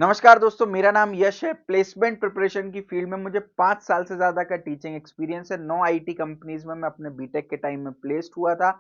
नमस्कार दोस्तों, मेरा नाम यश है। प्लेसमेंट प्रिपरेशन की फील्ड में मुझे 5 साल से ज़्यादा का टीचिंग एक्सपीरियंस है। 9 आईटी कंपनीज में मैं अपने बीटेक के टाइम में प्लेस्ड हुआ था।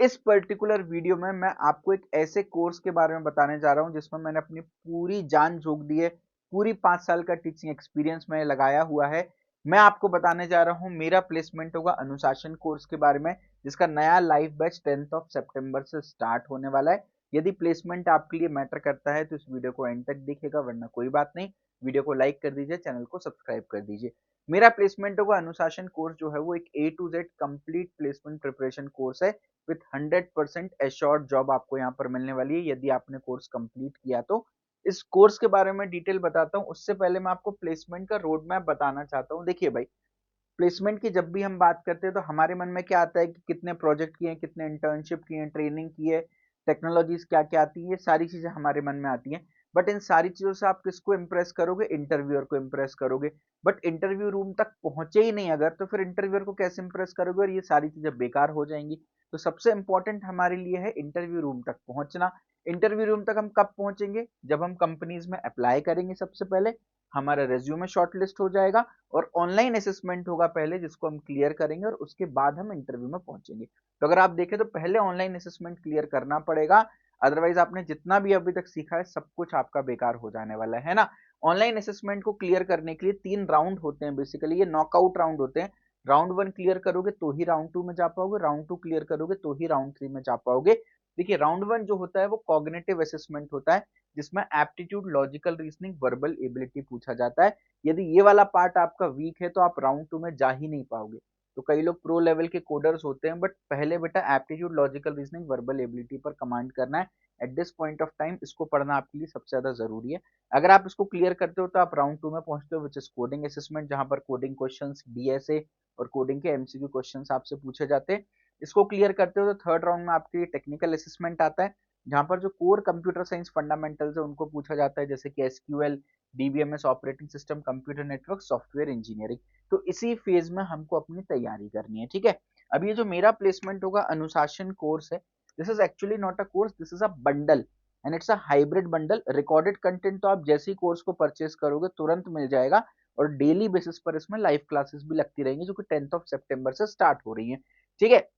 इस पर्टिकुलर वीडियो में मैं आपको एक ऐसे कोर्स के बारे में बताने जा रहा हूँ जिसमें मैंने अपनी पूरी जान झोंक दी है। पूरी 5 साल का टीचिंग एक्सपीरियंस मैंने लगाया हुआ है। मैं आपको बताने जा रहा हूँ मेरा प्लेसमेंट होगा अनुशासन कोर्स के बारे में, जिसका नया लाइव बैच 10th ऑफ सितंबर से स्टार्ट होने वाला है। यदि प्लेसमेंट आपके लिए मैटर करता है तो इस वीडियो को एंड तक देखिएगा, वरना कोई बात नहीं। वीडियो को लाइक कर दीजिए, चैनल को सब्सक्राइब कर दीजिए। मेरा प्लेसमेंट होगा अनुशासन कोर्स जो है वो एक A to Z complete placement preparation course है विथ 100% एश्योर्ड जॉब आपको यहाँ पर मिलने वाली है यदि आपने कोर्स कंप्लीट किया तो। इस कोर्स के बारे में डिटेल बताता हूँ, उससे पहले मैं आपको प्लेसमेंट का रोड मैप बताना चाहता हूँ। देखिए भाई, प्लेसमेंट की जब भी हम बात करते हैं तो हमारे मन में क्या आता है कि कितने प्रोजेक्ट किए हैं, कितने इंटर्नशिप किए हैं, ट्रेनिंग की है, टेक्नोलॉजीज क्या क्या आती है, ये सारी चीजें हमारे मन में आती हैं। बट इन सारी चीजों से आप किसको इम्प्रेस करोगे? इंटरव्यूअर को इम्प्रेस करोगे। बट इंटरव्यू रूम तक पहुंचे ही नहीं अगर, तो फिर इंटरव्यूअर को कैसे इम्प्रेस करोगे? और ये सारी चीजें बेकार हो जाएंगी। तो सबसे इंपॉर्टेंट हमारे लिए है इंटरव्यू रूम तक पहुंचना। इंटरव्यू रूम तक हम कब पहुंचेंगे? जब हम कंपनीज में अप्लाई करेंगे। सबसे पहले हमारा रेज्यूमे शॉर्टलिस्ट हो जाएगा और ऑनलाइन असेसमेंट होगा पहले, जिसको हम क्लियर करेंगे और उसके बाद हम इंटरव्यू में पहुंचेंगे। तो अगर आप देखें तो पहले ऑनलाइन असेसमेंट क्लियर करना पड़ेगा, अदरवाइज आपने जितना भी अभी तक सीखा है सब कुछ आपका बेकार हो जाने वाला है ना। ऑनलाइन असेसमेंट को क्लियर करने के लिए 3 राउंड होते हैं, बेसिकली ये नॉकआउट राउंड होते हैं। राउंड 1 क्लियर करोगे तो ही राउंड 2 में जा पाओगे, राउंड 2 क्लियर करोगे तो ही राउंड 3 में जा पाओगे। देखिए, राउंड 1 जो होता है वो कॉग्निटिव असेसमेंट होता है, जिसमें aptitude, logical reasoning, verbal ability पूछा जाता है। यदि ये वाला पार्ट आपका वीक है तो आप राउंड 2 में जा ही नहीं पाओगे। तो कई लोग प्रो लेवल के कोडर्स होते हैं, बट पहले बेटा aptitude, logical reasoning, verbal ability पर कमांड करना है। At this point of time इसको पढ़ना आपके लिए सबसे ज्यादा जरूरी है। अगर आप इसको क्लियर करते हो तो आप राउंड 2 में पहुंचते हो, विच इज कोडिंग असेसमेंट, जहां पर कोडिंग क्वेश्चंस, डीएसए और कोडिंग के एमसीक्यू क्वेश्चंस आपसे पूछे जाते हैं। इसको क्लियर करते हो तो थर्ड राउंड में आपके लिए टेक्निकल असेसमेंट आता है, जहां पर जो कोर कंप्यूटर साइंस फंडामेंटल्स है उनको पूछा जाता है, जैसे कि SQL, DBMS, operating system, computer network, software engineering. तो इसी फेज में हमको अपनी तैयारी करनी है, ठीक है। अब ये जो मेरा प्लेसमेंट होगा अनुशासन कोर्स है, this is actually not a course, this is a bundle and it's a hybrid bundle. Recorded content तो आप जैसे ही कोर्स को परचेस करोगे तुरंत मिल जाएगा, और डेली बेसिस पर इसमें लाइव क्लासेस भी लगती रहेंगी, जो कि 10th ऑफ सितंबर से स्टार्ट हो रही है, ठीक है।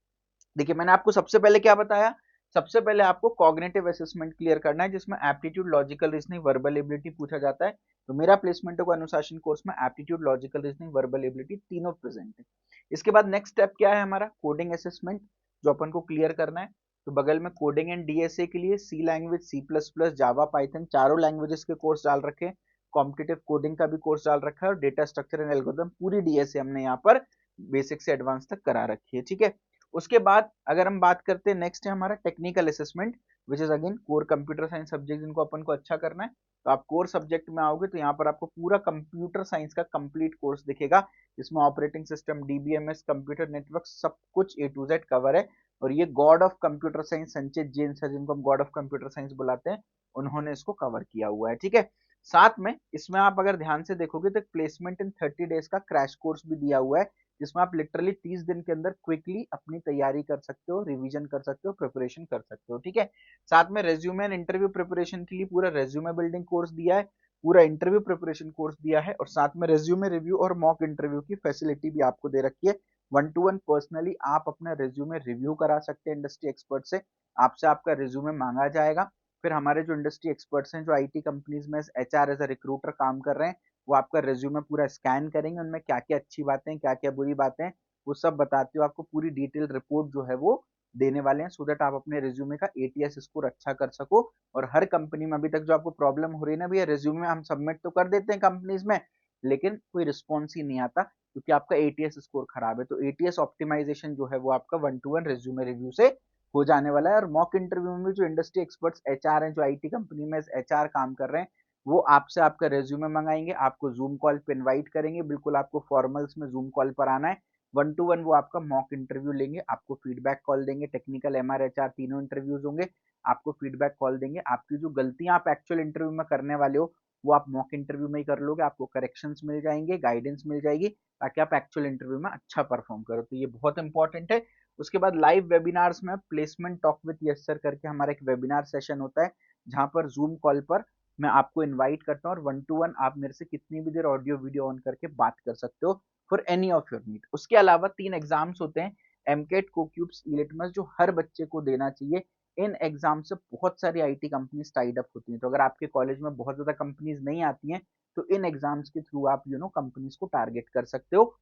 देखिए, मैंने आपको सबसे पहले क्या बताया? सबसे पहले आपको कॉग्निटिव असेसमेंट क्लियर करना है, जिसमें aptitude, logical reasoning, verbal ability पूछा जाता है। तो मेरा प्लेसमेंट होगा अनुशासन कोर्स में aptitude, logical reasoning, verbal ability तीनों प्रेजेंट है। इसके बाद नेक्स्ट स्टेप क्या है हमारा? कोडिंग असेसमेंट, जो अपन को क्लियर करना है। तो बगल में कोडिंग एंड डीएसए के लिए सी लैंग्वेज, सी प्लस प्लस, जावा, पाइथन, चारों लैंग्वेजेस के कोर्स डाल रखे हैं। कॉम्पिटिटिव कोडिंग का भी कोर्स डाल रखा है, और डेटा स्ट्रक्चर एंड एल्गोरिथम पूरी डीएसए हमने यहाँ पर बेसिक से एडवांस तक करा रखी है, ठीक है। उसके बाद अगर हम बात करते हैं, नेक्स्ट है हमारा technical assessment, which is again core computer science subject, जिनको अपन को अच्छा करना है। तो आप कोर सब्जेक्ट में आओगे तो यहाँ पर आपको पूरा कंप्यूटर साइंस का कंप्लीट कोर्स दिखेगा, जिसमें operating system, DBMS, computer network, सब कुछ ए टू जेड कवर है। और ये गॉड ऑफ कंप्यूटर साइंस संचित जैन सर, जिनको हम गॉड ऑफ कंप्यूटर साइंस बुलाते हैं, उन्होंने इसको कवर किया हुआ है, ठीक है। साथ में इसमें आप अगर ध्यान से देखोगे तो प्लेसमेंट इन 30 डेज का क्रैश कोर्स भी दिया हुआ है, जिसमें आप लिटरली 30 दिन के अंदर क्विकली अपनी तैयारी कर सकते हो, रिवीजन कर सकते हो, प्रिपरेशन कर सकते हो, ठीक है। साथ में रेज्यूमे एंड इंटरव्यू प्रिपरेशन के लिए पूरा रेज्यूमे बिल्डिंग कोर्स दिया है, पूरा इंटरव्यू प्रिपरेशन कोर्स दिया है, और साथ में रेज्यूमे रिव्यू और मॉक इंटरव्यू की फैसिलिटी भी आपको दे रखी है। 1 to 1 पर्सनली आप अपना रेज्यूमे रिव्यू करा सकते हैं इंडस्ट्री एक्सपर्ट से। आपसे आपका रेज्यूमे मांगा जाएगा, फिर हमारे जो इंडस्ट्री एक्सपर्ट्स हैं, जो आईटी कंपनीज में एचआर एज अ रिक्रूटर काम कर रहे हैं, वो आपका रेज्यूमे पूरा स्कैन करेंगे, उनमें क्या क्या अच्छी बातें, क्या क्या बुरी बातें, वो सब बताते हो आपको, पूरी डिटेल रिपोर्ट जो है वो देने वाले हैं, सो दैट आप अपने रेज्यूमे का एटीएस स्कोर अच्छा कर सको। और हर कंपनी में अभी तक जो आपको प्रॉब्लम हो रही है ना भैया, रेज्यूमे हम सबमिट तो कर देते हैं कंपनीज में, लेकिन कोई रिस्पॉन्स ही नहीं आता, क्योंकि आपका एटीएस स्कोर खराब है। तो एटीएस ऑप्टिमाइजेशन जो है वो आपका 1 to 1 रेज्यूमे रिव्यू से हो जाने वाला है। और मॉक इंटरव्यू में भी जो इंडस्ट्री एक्सपर्ट्स एचआर हैं, जो आईटी कंपनी में एचआर काम कर रहे हैं, वो आपसे आपका रेज्यूमे मंगाएंगे, आपको जूम कॉल पे इनवाइट करेंगे, बिल्कुल आपको फॉर्मल्स में जूम कॉल पर आना है। 1 to 1 वो आपका मॉक इंटरव्यू लेंगे, आपको फीडबैक कॉल देंगे, टेक्निकल, एमआर, एचआर तीनों इंटरव्यूज होंगे, आपको फीडबैक कॉल देंगे। आपकी जो गलतियां आप एक्चुअल इंटरव्यू में करने वाले हो वो आप मॉक इंटरव्यू में ही कर लोगे, आपको करेक्शंस मिल जाएंगे, गाइडेंस मिल जाएगी, ताकि आप एक्चुअल इंटरव्यू में अच्छा परफॉर्म करो। तो ये बहुत इंपॉर्टेंट है। उसके बाद लाइव वेबिनार्स में placement talk with yes sir करके हमारा एक वेबिनार सेशन होता है, जहां पर जूम कॉल पर मैं आपको इनवाइट करता हूँ और 1-to-1 आप मेरे से कितनी भी देर ऑडियो वीडियो ऑन करके बात कर सकते हो for any of your need. उसके अलावा 3 एग्जाम्स होते हैं, एमकेट, कोक्यूब्स, इलिटमस, जो हर बच्चे को देना चाहिए। इन एग्जाम से बहुत सारी आईटी कंपनीज टाइड अप होती हैं, तो अगर आपके कॉलेज में बहुत ज्यादा कंपनीज नहीं आती हैं तो इन एग्जाम्स के थ्रू आप कंपनीज को टारगेट कर सकते हो।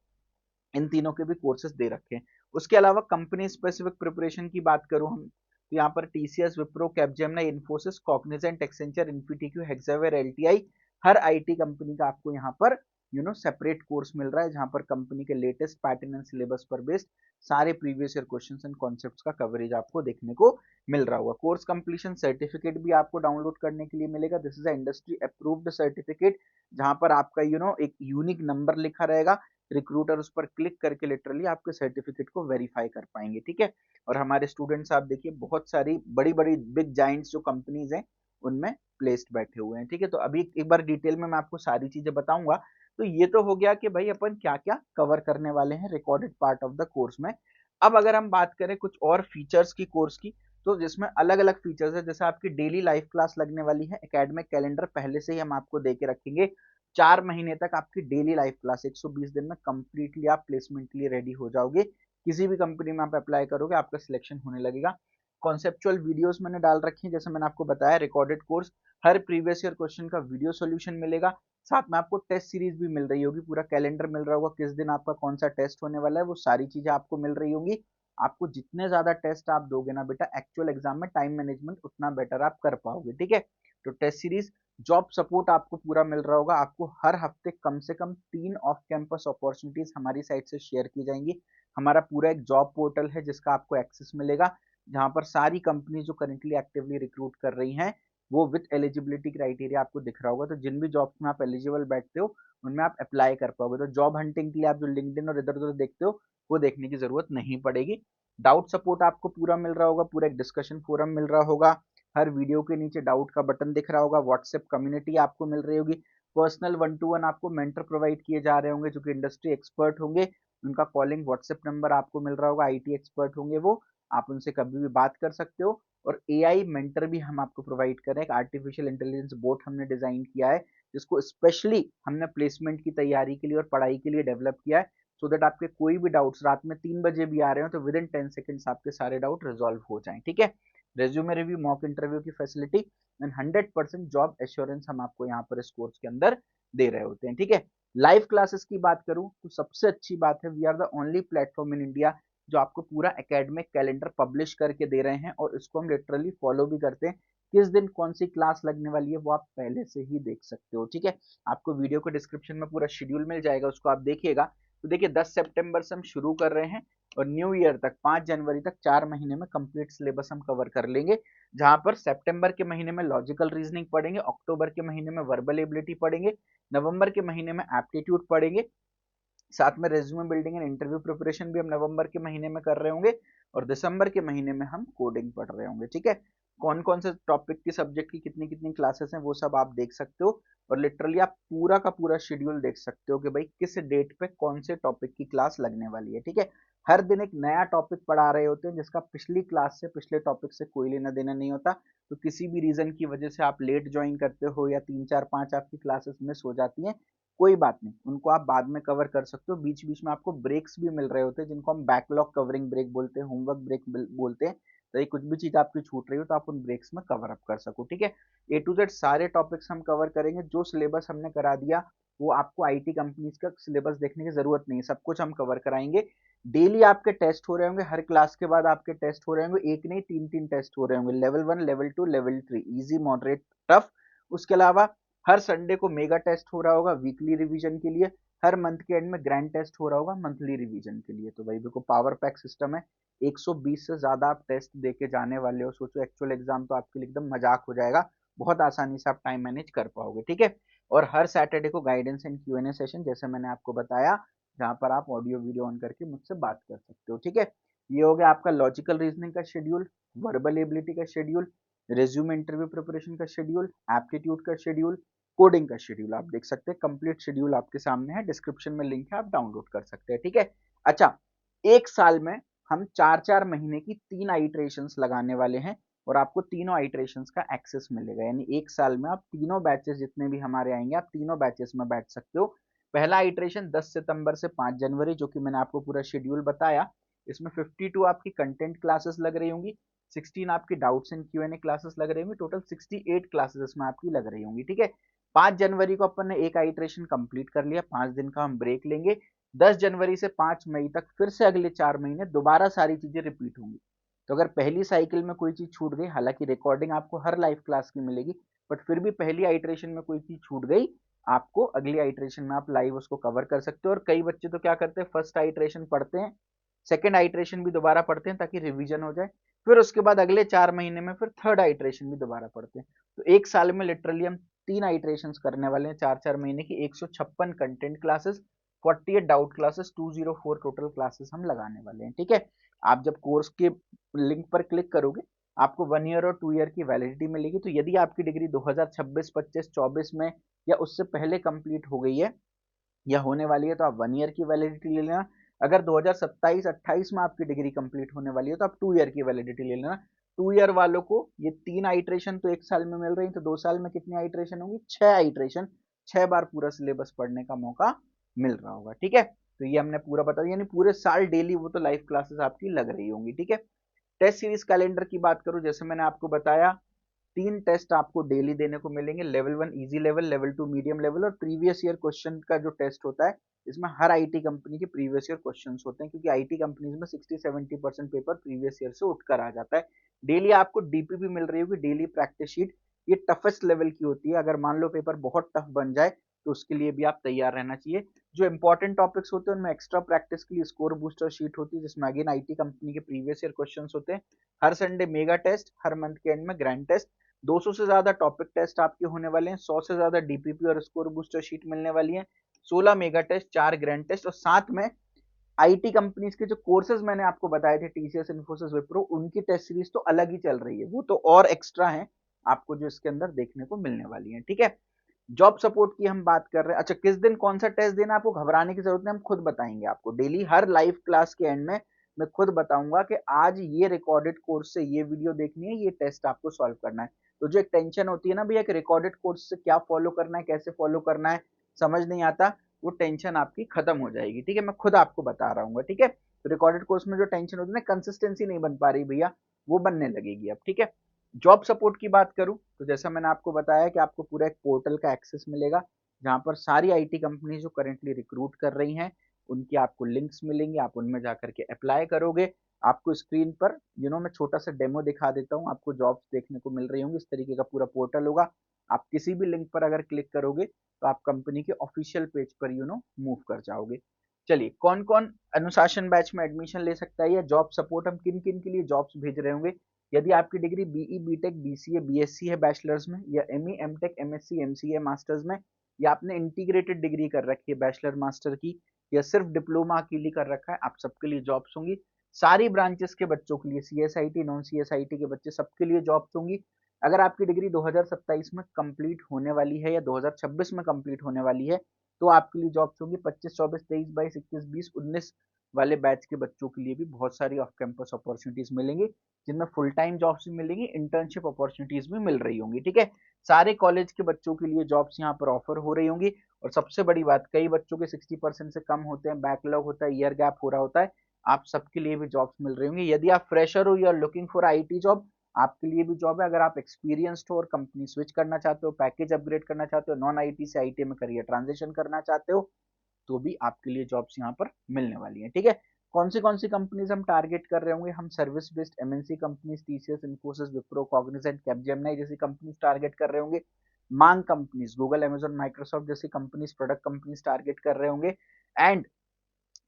इन तीनों के भी कोर्सेज दे रखे हैं। उसके अलावा कंपनी स्पेसिफिक प्रिपरेशन की बात करूं हम, तो यहाँ पर TCS, Wipro, Capgemini, Infosys, Cognizant, Accenture, InfyTQ, Hexaware, LTI, हर आईटी कंपनी का आपको यहाँ पर सेपरेट कोर्स मिल रहा है, जहां पर कंपनी के लेटेस्ट पैटर्न एंड सिलेबस पर बेस्ड सारे previous year questions and concepts का कवरेज आपको देखने को मिल रहा होगा। कोर्स कंप्लीशन सर्टिफिकेट भी आपको डाउनलोड करने के लिए मिलेगा। This is a industry approved certificate, जहां पर आपका एक यूनिक नंबर लिखा रहेगा। रिक्रूटर उस पर क्लिक करके लिटरली आपके सर्टिफिकेट को वेरीफाई कर पाएंगे, ठीक है। और हमारे स्टूडेंट्स आप देखिए बहुत सारी बड़ी बड़ी बिग जाइंट्स जो कंपनीज हैं उनमें प्लेस्ड बैठे हुए हैं, ठीक है। तो अभी एक बार डिटेल में मैं आपको सारी चीजें बताऊंगा। तो ये तो हो गया कि भाई अपन क्या क्या कवर करने वाले हैं recorded part of the course में। अब अगर हम बात करें कुछ और फीचर्स की कोर्स की, तो जिसमें अलग अलग फीचर्स है, जैसे आपकी डेली लाइव क्लास लगने वाली है। एकेडमिक कैलेंडर पहले से ही हम आपको दे के रखेंगे। 4 महीने तक आपकी डेली लाइफ क्लास 120 दिन में कंप्लीटली आप प्लेसमेंट के लिए रेडी हो जाओगे। किसी भी कंपनी में आप अप्लाई करोगे आपका सिलेक्शन होने लगेगा। कॉन्सेप्चुअल वीडियोस मैंने डाल रखी हैं, जैसे मैंने आपको बताया रिकॉर्डेड कोर्स, हर प्रीवियस ईयर क्वेश्चन का वीडियो सॉल्यूशन मिलेगा। साथ में आपको टेस्ट सीरीज भी मिल रही होगी, पूरा कैलेंडर मिल रहा होगा, किस दिन आपका कौन सा टेस्ट होने वाला है, वो सारी चीजें आपको मिल रही होंगी। आपको जितने ज्यादा टेस्ट आप दोगे ना बेटा एक्चुअल एग्जाम में, टाइम मैनेजमेंट उतना बेटर आप कर पाओगे, ठीक है। तो टेस्ट सीरीज, जॉब सपोर्ट आपको पूरा मिल रहा होगा। आपको हर हफ्ते कम से कम 3 ऑफ कैंपस अपॉर्चुनिटीज हमारी साइड से शेयर की जाएंगी। हमारा पूरा एक जॉब पोर्टल है जिसका आपको एक्सेस मिलेगा, जहां पर सारी कंपनी जो करेंटली एक्टिवली रिक्रूट कर रही हैं वो विद एलिजिबिलिटी क्राइटेरिया आपको दिख रहा होगा। तो जिन भी जॉब्स में आप एलिजिबल बैठते हो उनमें आप अप्लाई कर पाओगे। तो जॉब हंटिंग के लिए आप जो लिंक्डइन और इधर उधर देखते हो वो देखने की जरूरत नहीं पड़ेगी। डाउट सपोर्ट आपको पूरा मिल रहा होगा, पूरा एक डिस्कशन फोरम मिल रहा होगा, हर वीडियो के नीचे डाउट का बटन दिख रहा होगा, व्हाट्सएप कम्युनिटी आपको मिल रही होगी, पर्सनल 1-to-1 आपको मेंटर प्रोवाइड किए जा रहे होंगे जो कि इंडस्ट्री एक्सपर्ट होंगे। उनका कॉलिंग व्हाट्सएप नंबर आपको मिल रहा होगा, आईटी एक्सपर्ट होंगे वो, आप उनसे कभी भी बात कर सकते हो। और एआई मेंटर भी हम आपको प्रोवाइड कर रहे हैं, एक आर्टिफिशियल इंटेलिजेंस बोट हमने डिजाइन किया है जिसको स्पेशली हमने प्लेसमेंट की तैयारी के लिए और पढ़ाई के लिए डेवलप किया है, सो दैट आपके कोई भी डाउट्स रात में 3 बजे भी आ रहे हो तो विद इन 10 सेकेंड्स आपके सारे डाउट रिजॉल्व हो जाएं, ठीक है। रेज्यूमे रिव्यू, मॉक इंटरव्यू की फैसिलिटी एंड 100% जॉब एश्योरेंस हम आपको यहाँ पर इस कोर्स के अंदर दे रहे होते हैं, ठीक है। लाइव क्लासेस की बात करूं तो सबसे अच्छी बात है, we are the only platform in India जो आपको पूरा एकेडमिक कैलेंडर पब्लिश करके दे रहे हैं, और इसको हम लिटरली फॉलो भी करते हैं। किस दिन कौन सी क्लास लगने वाली है वो आप पहले से ही देख सकते हो, ठीक है। आपको वीडियो के डिस्क्रिप्शन में पूरा शेड्यूल मिल जाएगा, उसको आप देखिएगा। तो देखिए 10 सितंबर से हम शुरू कर रहे हैं और न्यू ईयर तक 5 जनवरी तक 4 महीने में कंप्लीट सिलेबस हम कवर कर लेंगे, जहां पर सितंबर के महीने में लॉजिकल रीजनिंग पढ़ेंगे, अक्टूबर के महीने में वर्बल एबिलिटी पढ़ेंगे, नवंबर के महीने में एप्टीट्यूड पढ़ेंगे, साथ में resume building and interview preparation भी हम नवंबर के महीने में कर रहे होंगे, और दिसंबर के महीने में हम कोडिंग पढ़ रहे होंगे, ठीक है। कौन कौन से टॉपिक की सब्जेक्ट की कितनी कितनी क्लासेस हैं वो सब आप देख सकते हो, और लिटरली आप पूरा का पूरा शेड्यूल देख सकते हो कि भाई किस डेट पे कौन से टॉपिक की क्लास लगने वाली है, ठीक है। हर दिन एक नया टॉपिक पढ़ा रहे होते हैं जिसका पिछली क्लास से, पिछले टॉपिक से कोई लेना देना नहीं होता। तो किसी भी रीजन की वजह से आप लेट ज्वाइन करते हो या 3 4 5 आपकी क्लासेस मिस हो जाती हैं, कोई बात नहीं, उनको आप बाद में कवर कर सकते हो। बीच बीच में आपको ब्रेक्स भी मिल रहे होते हैं जिनको हम बैकलॉग कवरिंग ब्रेक बोलते हैं, होमवर्क ब्रेक बोलते हैं। तो ये कुछ भी चीज आपकी छूट रही हो तो आप उन ब्रेक्स में कवर अप कर सको, ठीक है। A to Z सारे टॉपिक्स हम कवर करेंगे, जो सिलेबस हमने करा दिया वो आपको आईटी कंपनीज का सिलेबस देखने की जरूरत नहीं है, सब कुछ हम कवर कराएंगे। डेली आपके टेस्ट हो रहे होंगे, हर क्लास के बाद आपके टेस्ट हो रहे होंगे, एक नहीं 3 3 टेस्ट हो रहे होंगे, level 1, level 2, level 3, easy, moderate, tough. उसके अलावा हर संडे को मेगा टेस्ट हो रहा होगा वीकली रिवीजन के लिए, हर मंथ के एंड में ग्रैंड टेस्ट हो रहा होगा मंथली रिवीजन के लिए। तो भाई देखो पावर पैक सिस्टम है, 120 से ज्यादा आप टेस्ट देके जाने वाले हो, सोचो एक्चुअल एग्जाम तो आपके लिए एकदम मजाक हो जाएगा, बहुत आसानी से आप टाइम मैनेज कर पाओगे, ठीक है। और हर सैटरडे को गाइडेंस एंड Q&A सेशन जैसे मैंने आपको बताया, जहां पर आप ऑडियो वीडियो ऑन करके मुझसे बात कर सकते हो, ठीक है। ये हो गया आपका लॉजिकल रीजनिंग का शेड्यूल, वर्बल एबिलिटी का शेड्यूल, रेज्यूमे इंटरव्यू प्रिपरेशन का शेड्यूल, एप्टीट्यूड का शेड्यूल, कोडिंग का शेड्यूल आप देख सकते हैं। कंप्लीट शेड्यूल आपके सामने है, डिस्क्रिप्शन में लिंक है, आप डाउनलोड कर सकते हैं, ठीक है। अच्छा, एक साल में हम 4 4 महीने की 3 आइटरेशंस लगाने वाले हैं, और आपको तीनों आइट्रेशंस का एक्सेस मिलेगा। यानी एक साल में आप तीनों बैचेस जितने भी हमारे आएंगे आप तीनों बैचेस में बैठ सकते हो। पहला आइट्रेशन 10 सितंबर से 5 जनवरी, जो कि मैंने आपको पूरा शेड्यूल बताया। इसमें 52 आपकी कंटेंट क्लासेस लग रही होंगी, 16 आपकी डाउट्स एंड Q&A क्लासेस लग रही होंगी, टोटल 68 क्लासेस इसमें आपकी लग रही होंगी। ठीक है, 5 जनवरी को अपन ने एक आइट्रेशन कंप्लीट कर लिया, 5 दिन का हम ब्रेक लेंगे। 10 जनवरी से 5 मई तक फिर से अगले 4 महीने दोबारा सारी चीजें रिपीट होंगी। तो अगर पहली साइकिल में कोई चीज छूट गई, हालांकि रिकॉर्डिंग आपको हर लाइव क्लास की मिलेगी, बट फिर भी पहली आइट्रेशन में कोई चीज छूट गई, आपको अगली आइट्रेशन में आप लाइव उसको कवर कर सकते हो। और कई बच्चे तो क्या करते हैं, फर्स्ट आइट्रेशन पढ़ते हैं, सेकेंड आइट्रेशन भी दोबारा पढ़ते हैं ताकि रिवीजन हो जाए, फिर उसके बाद अगले 4 महीने में फिर थर्ड आइट्रेशन भी दोबारा पढ़ते हैं। तो एक साल में लिटरली हम 3 आइट्रेशन करने वाले हैं, 4-4 महीने की 156 content classes, 48 doubt classes, 204 total classes हम लगाने वाले हैं। ठीक है, आप जब कोर्स के लिंक पर क्लिक करोगे आपको 1 ईयर और 2 ईयर की वैलिडिटी मिलेगी। तो यदि आपकी डिग्री 2026, 25, 24 में या उससे पहले कंप्लीट हो गई है या होने वाली है तो आप 1 ईयर की वैलिडिटी ले लेना। अगर 2027-28 में आपकी डिग्री कंप्लीट होने वाली है तो आप 2 ईयर की वैलिडिटी ले लेना। 2 ईयर वालों को ये 3 आइट्रेशन तो एक साल में मिल रही, तो 2 साल में कितनी आइट्रेशन होगी, 6 आइट्रेशन, 6 बार पूरा सिलेबस पढ़ने का मौका मिल रहा होगा। ठीक है, तो ये हमने पूरा बता दिया, यानी पूरे साल डेली वो तो लाइव क्लासेस आपकी लग रही होंगी। ठीक है, टेस्ट सीरीज कैलेंडर की बात करूं, जैसे मैंने आपको बताया 3 टेस्ट आपको डेली देने को मिलेंगे, level 1 easy level, level 2 medium level और प्रीवियस ईयर क्वेश्चन का जो टेस्ट होता है, इसमें हर आईटी कंपनी के प्रीवियस ईयर क्वेश्चंस होते हैं, क्योंकि आईटी कंपनीज में 60-70% पेपर प्रीवियस ईयर से उठकर आ जाता है। डेली आपको डीपीपी मिल रही होगी, डेली प्रैक्टिस शीट, ये टफेस्ट लेवल की होती है। अगर मान लो पेपर बहुत टफ बन जाए तो उसके लिए भी आप तैयार रहना चाहिए। जो इंपॉर्टेंट टॉपिक्स होते हैं उनमें एक्स्ट्रा प्रैक्टिस के लिए स्कोर बूस्टर शीट होती है, जिसमें अगेन आईटी कंपनी के प्रीवियस ईयर क्वेश्चंस होते हैं। हर संडे मेगा टेस्ट, हर मंथ के एंड में ग्रैंड टेस्ट, 200 से ज्यादा टॉपिक टेस्ट आपके होने वाले हैं, 100 से ज्यादा डीपीपी और स्कोर बूस्टर शीट मिलने वाली है, 16 मेगा टेस्ट, 4 ग्रैंड टेस्ट, और साथ में आईटी कंपनीज के जो कोर्सेज मैंने आपको बताए थे, टीसीएस, इन्फोसिस, विप्रो, उनकी टेस्ट सीरीज तो अलग ही चल रही है, वो तो और एक्स्ट्रा है आपको जो इसके अंदर देखने को मिलने वाली है। ठीक है, जॉब सपोर्ट की हम बात कर रहे हैं। अच्छा, किस दिन कौन सा टेस्ट देना, आपको घबराने की जरूरत नहीं, हम खुद बताएंगे आपको डेली, हर लाइव क्लास के एंड में मैं खुद बताऊंगा कि आज ये रिकॉर्डेड कोर्स से ये वीडियो देखनी है, ये टेस्ट आपको सॉल्व करना है। तो जो एक टेंशन होती है ना भैया, एक रिकॉर्डेड कोर्स से क्या फॉलो करना है, कैसे फॉलो करना है, समझ नहीं आता, वो टेंशन आपकी खत्म हो जाएगी। ठीक है, मैं खुद आपको बता रहा हूँ। ठीक है, तो रिकॉर्डेड कोर्स में जो टेंशन होती है ना, कंसिस्टेंसी नहीं बन पा रही भैया, वो बनने लगेगी अब। ठीक है, जॉब सपोर्ट की बात करूं तो जैसा मैंने आपको बताया कि आपको पूरा एक पोर्टल का एक्सेस मिलेगा, जहां पर सारी आईटी कंपनी जो करेंटली रिक्रूट कर रही हैं उनकी आपको लिंक्स मिलेंगे, आप उनमें जाकर के अप्लाई करोगे। आपको स्क्रीन पर मैं छोटा सा डेमो दिखा देता हूं, आपको जॉब्स देखने को मिल रही होंगी, इस तरीके का पूरा पोर्टल होगा। आप किसी भी लिंक पर अगर क्लिक करोगे तो आप कंपनी के ऑफिशियल पेज पर मूव कर जाओगे। चलिए, कौन कौन अनुशासन बैच में एडमिशन ले सकता है या जॉब सपोर्ट हम किन किन के लिए जॉब्स भेज रहे होंगे। यदि आपकी degree BE, BTech, BCA, BSc है बैचलर्स में, या ME, MTech, MSc, MCA masters में, या आपने इंटीग्रेटेड डिग्री कर रखी है बैचलर मास्टर की, या सिर्फ डिप्लोमा के लिए कर रखा है, आप सबके लिए जॉब्स होंगी। सारी ब्रांचेस के बच्चों के लिए, सीएसआईटी, नॉन सीएसआईटी के बच्चे, सबके लिए जॉब्स होंगी। अगर आपकी डिग्री 2027 में कंप्लीट होने वाली है या 2026 में कंप्लीट होने वाली है तो आपके लिए जॉब्स होंगी। 25, 24, 23, 22, 21, 20, 19 वाले बैच के बच्चों के लिए भी बहुत सारी ऑफ कैंपस अपॉर्चुनिटीज मिलेंगी, जिनमें फुल टाइम जॉब्स भी मिलेंगी, इंटर्नशिप अपॉर्चुनिटीज भी मिल रही होंगी। ठीक है, सारे कॉलेज के बच्चों के लिए जॉब्स यहाँ पर ऑफर हो रही होंगी। और सबसे बड़ी बात, कई बच्चों के 60% से कम होते हैं, बैकलॉग होता है, ईयर गैप हो रहा होता है, आप सबके लिए भी जॉब्स मिल रही होंगी। यदि आप फ्रेशर हो, you are looking for IT job, आपके लिए भी जॉब है। अगर आप एक्सपीरियंस्ड हो और कंपनी स्विच करना चाहते हो, पैकेज अपग्रेड करना चाहते हो, नॉन आईटी से आईटी में करियर ट्रांजिशन करना चाहते हो, तो भी आपके लिए जॉब्स यहाँ पर मिलने वाली हैं। ठीक है, कौन सी कंपनीज हम टारगेट कर रहे होंगे, हम service based MNC companies, TCS, Infosys, Wipro, Cognizant, Capgemini जैसी कंपनीज टारगेट कर रहे होंगे। मांग कंपनीज, गूगल, अमेजॉन, माइक्रोसॉफ्ट जैसी कंपनीज, प्रोडक्ट कंपनीज टारगेट कर रहे होंगे। एंड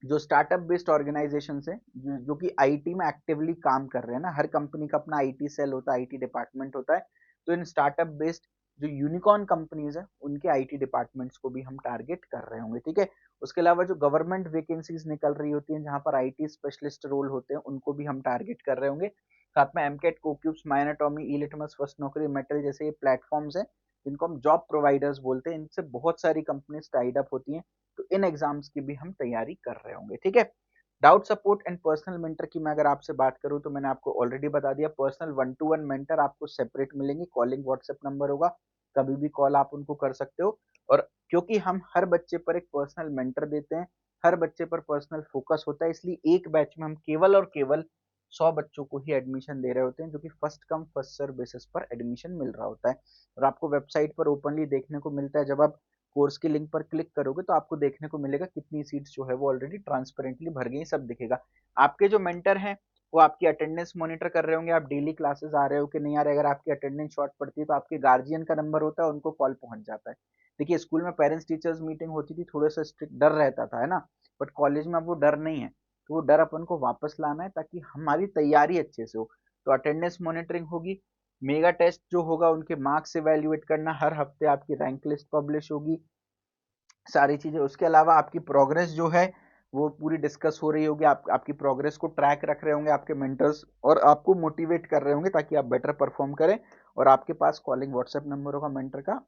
जो स्टार्टअप बेस्ड ऑर्गेनाइजेशन है जो कि आईटी में एक्टिवली काम कर रहे हैं ना, हर कंपनी का अपना आईटी सेल होता है, आईटी डिपार्टमेंट होता है, तो इन स्टार्टअप बेस्ड जो यूनिकॉर्न कंपनीज है उनके आईटी डिपार्टमेंट्स को भी हम टारगेट कर रहे होंगे। ठीक है, उसके अलावा जो गवर्नमेंट वैकेंसीज निकल रही होती हैं जहां पर आईटी स्पेशलिस्ट रोल होते हैं उनको भी हम टारगेट कर रहे होंगे। साथ में एमकेट, कोक्यूब्स, माइनाटॉमी, ई लिटमस, फर्स्ट नौकरी, मेटल जैसे प्लेटफॉर्म्स हैं जिनको हम जॉब प्रोवाइडर्स बोलते हैं, इनसे बहुत सारी कंपनीज टाइड अप होती हैं, तो इन एग्जाम्स की भी हम तैयारी कर रहे होंगे। ठीक है, doubt support and personal mentor की मैं अगर आपसे बात करूं तो मैंने आपको ऑलरेडी बता दिया, पर्सनल 1-to-1 मेंटर आपको सेपरेट मिलेंगे, कॉलिंग व्हाट्सएप नंबर होगा, कभी भी कॉल आप उनको कर सकते हो। और क्योंकि हम हर बच्चे पर एक पर्सनल मेंटर देते हैं, हर बच्चे पर पर्सनल फोकस होता है, इसलिए एक बैच में हम केवल और केवल 100 बच्चों को ही एडमिशन दे रहे होते हैं, जो कि first come first serve basis पर एडमिशन मिल रहा होता है। और आपको वेबसाइट पर ओपनली देखने को मिलता है, जब आप कोर्स के लिंक पर क्लिक करोगे तो आपको देखने को मिलेगा कितनी सीट्स जो है वो ऑलरेडी ट्रांसपेरेंटली भर गई, सब दिखेगा। आपके जो मेंटर हैं वो आपकी अटेंडेंस मॉनिटर कर रहे होंगे, आप डेली क्लासेस आ रहे हो कि नहीं आ रहे। अगर आपकी अटेंडेंस शॉर्ट पड़ती है तो आपके गार्जियन का नंबर होता है, उनको कॉल पहुंच जाता है। देखिए स्कूल में पेरेंट्स टीचर्स मीटिंग होती थी, थोड़ा सा स्ट्रिक्ट डर रहता था, है ना, बट कॉलेज में अब वो डर नहीं है, तो वो डर अपन को वापस लाना है ताकि हमारी तैयारी अच्छे से हो। तो अटेंडेंस मॉनिटरिंग होगी, मेगा टेस्ट जो होगा उनके मार्क्स इवेल्युएट करना, हर हफ्ते आपकी रैंक लिस्ट पब्लिश होगी, सारी चीजें। उसके अलावा आपकी प्रोग्रेस जो है वो पूरी डिस्कस हो रही होगी, आपकी प्रोग्रेस को ट्रैक रख रहे होंगे आपके मेंटर्स, और आपको मोटिवेट कर रहे होंगे ताकि आप बेटर परफॉर्म करें। और आपके पास कॉलिंग व्हाट्सएप नंबर होगा मेंटर का,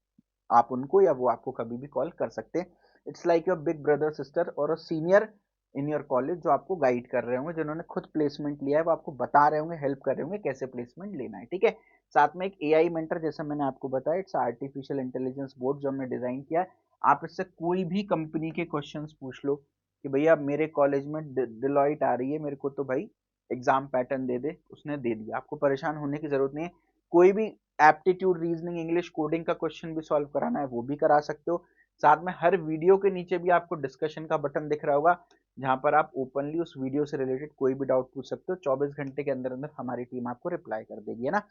आप उनको या वो आपको कभी भी कॉल कर सकते हैं। It's like your big brother sister और सीनियर इन योर कॉलेज, जो आपको गाइड कर रहे होंगे, जिन्होंने खुद प्लेसमेंट लिया है, वो आपको बता रहे होंगे, हेल्प कर रहे होंगे कैसे प्लेसमेंट लेना है, ठीक है। साथ में एक एआई मेंटर, जैसा मैंने आपको बताया, इट्स आर्टिफिशियल इंटेलिजेंस बोर्ड जो हमने डिजाइन किया है। आप इससे कोई भी कंपनी के क्वेश्चंस पूछ लो कि भैया मेरे कॉलेज में डिलॉइट आ रही है, मेरे को तो भाई एग्जाम पैटर्न दे दे, उसने दे दिया, आपको परेशान होने की जरूरत नहीं है। कोई भी एप्टीट्यूड, रीजनिंग, इंग्लिश, कोडिंग का क्वेश्चन भी सॉल्व कराना है वो भी करा सकते हो। साथ में हर वीडियो के नीचे भी आपको डिस्कशन का बटन दिख रहा होगा, जहां पर आप ओपनली उस वीडियो से रिलेटेड कोई भी डाउट पूछ सकते हो। 24 घंटे के अंदर अंदर हमारी टीम आपको रिप्लाई कर देगी, है ना।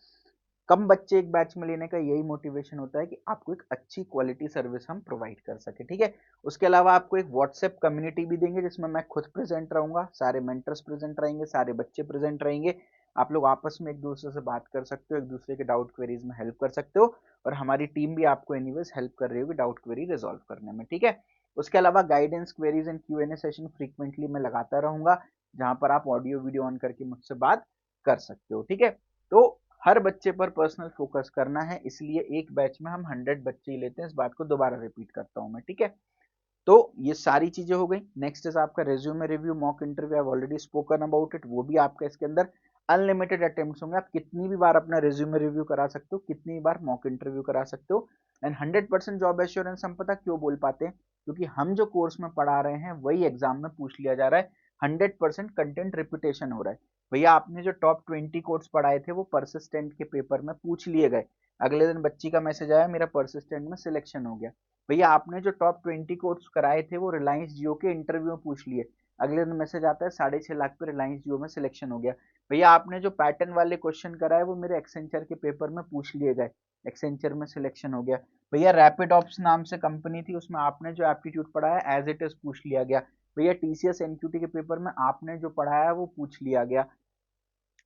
कम बच्चे एक बैच में लेने का यही मोटिवेशन होता है कि आपको एक अच्छी क्वालिटी सर्विस हम प्रोवाइड कर सके, ठीक है। उसके अलावा आपको एक व्हाट्सएप कम्युनिटी भी देंगे, जिसमें मैं खुद प्रेजेंट रहूंगा, सारे मेंटर्स प्रेजेंट रहेंगे, सारे बच्चे प्रेजेंट रहेंगे। आप लोग आपस में एक दूसरे से बात कर सकते हो, एक दूसरे के डाउट क्वेरीज में हेल्प कर सकते हो, और हमारी टीम भी आपको एनीवेज हेल्प कर रही होगी डाउट क्वेरी रिजॉल्व करने में, ठीक है। उसके अलावा guidance, queries and Q&A session frequently मैं लगाता रहूंगा, जहां पर आप ऑडियो वीडियो ऑन करके मुझसे बात कर सकते हो, ठीक है। तो हर बच्चे पर पर्सनल फोकस करना है, इसलिए एक बैच में हम 100 बच्चे ही लेते हैं, इस बात को दोबारा रिपीट करता हूं मैं, ठीक है। तो ये सारी चीजें हो गई। नेक्स्ट इज आपका resume review, mock interview, I already spoken about it, वो भी आपका इसके अंदर अनलिमिटेड अटेम्प्ट्स होंगे, आप कितनी भी बार अपना रेज्यूमे रिव्यू करा सकते हो, कितनी बार मॉक इंटरव्यू करा सकते हो। एंड 100% जॉब एश्योरेंस हम पता क्यों बोल पाते हैं, क्योंकि हम जो कोर्स में पढ़ा रहे हैं वही एग्जाम में पूछ लिया जा रहा है, 100% कंटेंट रिपीटेशन हो रहा है। भैया आपने जो टॉप 20 कोर्स पढ़ाए थे वो परसिस्टेंट के पेपर में पूछ लिए गए, अगले दिन बच्ची का मैसेज आया मेरा परसिस्टेंट में सिलेक्शन हो गया। भैया आपने जो टॉप 20 कोर्स कराए थे वो रिलायंस जियो के इंटरव्यू में पूछ लिए, अगले दिन मैसेज आता है 6.5 लाख पे रिलायंस जियो में सिलेक्शन हो गया। भैया आपने जो पैटर्न वाले क्वेश्चन कराए वो मेरे एक्सेंचर के पेपर में पूछ लिए गए, एक्सेंचर में सिलेक्शन हो गया। भैया रैपिड ऑप्स नाम से कंपनी थी, उसमें आपने जो एप्टीट्यूड पढ़ाया एज इट इज पूछ लिया गया। भैया टीसीएस एनक्यूटी के पेपर में आपने जो पढ़ाया वो पूछ लिया गया।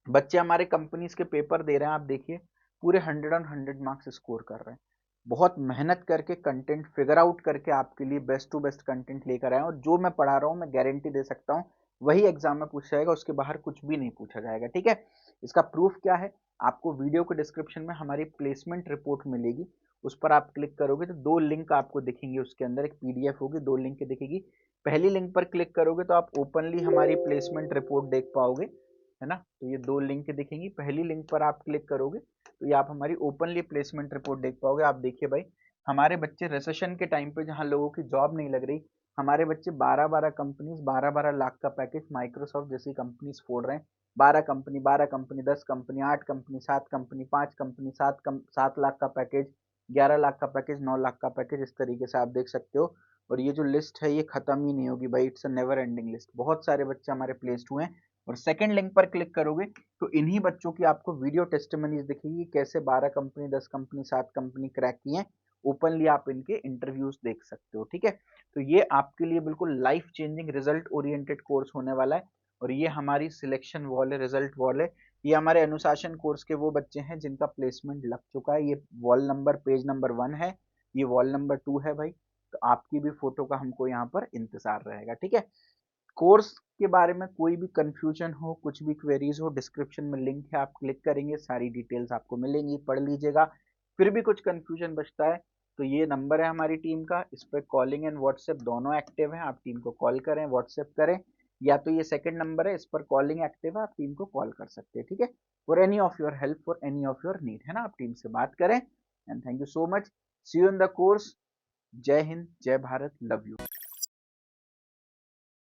बच्चे हमारे कंपनीज के पेपर दे रहे हैं, आप देखिए पूरे 100 स्कोर कर रहे हैं, बहुत मेहनत करके कंटेंट फिगर आउट करके आपके लिए बेस्ट टू बेस्ट कंटेंट लेकर आए, और जो मैं पढ़ा रहा हूँ मैं गारंटी दे सकता हूँ वही एग्जाम में पूछा जाएगा, उसके बाहर कुछ भी नहीं पूछा जाएगा, ठीक है। इसका प्रूफ क्या है, आपको वीडियो के डिस्क्रिप्शन में हमारी प्लेसमेंट रिपोर्ट मिलेगी, उस पर आप क्लिक करोगे तो दो लिंक आपको दिखेंगे, उसके अंदर एक पीडीएफ होगी, दो लिंक दिखेगी। पहली लिंक पर क्लिक करोगे तो आप ओपनली हमारी प्लेसमेंट रिपोर्ट देख पाओगे, है ना। तो ये दो लिंक दिखेंगी, पहली लिंक पर आप क्लिक करोगे तो ये आप हमारी ओपनली प्लेसमेंट रिपोर्ट देख पाओगे। आप देखिए भाई, हमारे बच्चे रिसेशन के टाइम पे जहाँ लोगों की जॉब नहीं लग रही, हमारे बच्चे 12-12 कंपनीज, 12-12 लाख का पैकेज माइक्रोसॉफ्ट जैसी कंपनीज फोड़ रहे हैं। 12 company, 12 company, 10 company, 8 company, 7 company, 5 company, 7 lakh का पैकेज, 11 लाख का पैकेज, 9 लाख का पैकेज, इस तरीके से आप देख सकते हो। और ये जो लिस्ट है ये खत्म ही नहीं होगी भाई, it's a never ending list, बहुत सारे बच्चे हमारे प्लेस्ड हुए हैं। और सेकंड लिंक पर क्लिक करोगे तो इन्हीं बच्चों की आपको वीडियो टेस्टिमनीज दिखेगी, कैसे 12 कंपनी, 10 कंपनी, 7 कंपनी क्रैक की हैं, ओपनली आप इनके इंटरव्यूज देख सकते हो, ठीक है। तो ये आपके लिए बिल्कुल life changing result oriented course होने वाला है, और ये हमारी सिलेक्शन वॉल है, रिजल्ट वॉल है। ये हमारे अनुशासन कोर्स के वो बच्चे हैं जिनका प्लेसमेंट लग चुका है, ये वॉल नंबर, पेज नंबर 1 है, ये वॉल नंबर 2 है भाई। तो आपकी भी फोटो का हमको यहाँ पर इंतजार रहेगा, ठीक है। कोर्स के बारे में कोई भी कंफ्यूजन हो, कुछ भी क्वेरीज हो, डिस्क्रिप्शन में लिंक है, आप क्लिक करेंगे सारी डिटेल्स आपको मिलेंगी, पढ़ लीजिएगा। फिर भी कुछ कंफ्यूजन बचता है तो ये नंबर है हमारी टीम का, इस पर कॉलिंग एंड व्हाट्सएप दोनों एक्टिव है, आप टीम को कॉल करें, व्हाट्सएप करें, या तो ये सेकंड नंबर है, इस पर कॉलिंग एक्टिव है, आप टीम को कॉल कर सकते हैं, ठीक है, for any of your help, for any of your need, है ना, आप टीम से बात करें। And thank you so much, see you in the course. जय हिंद, जय भारत, लव यू।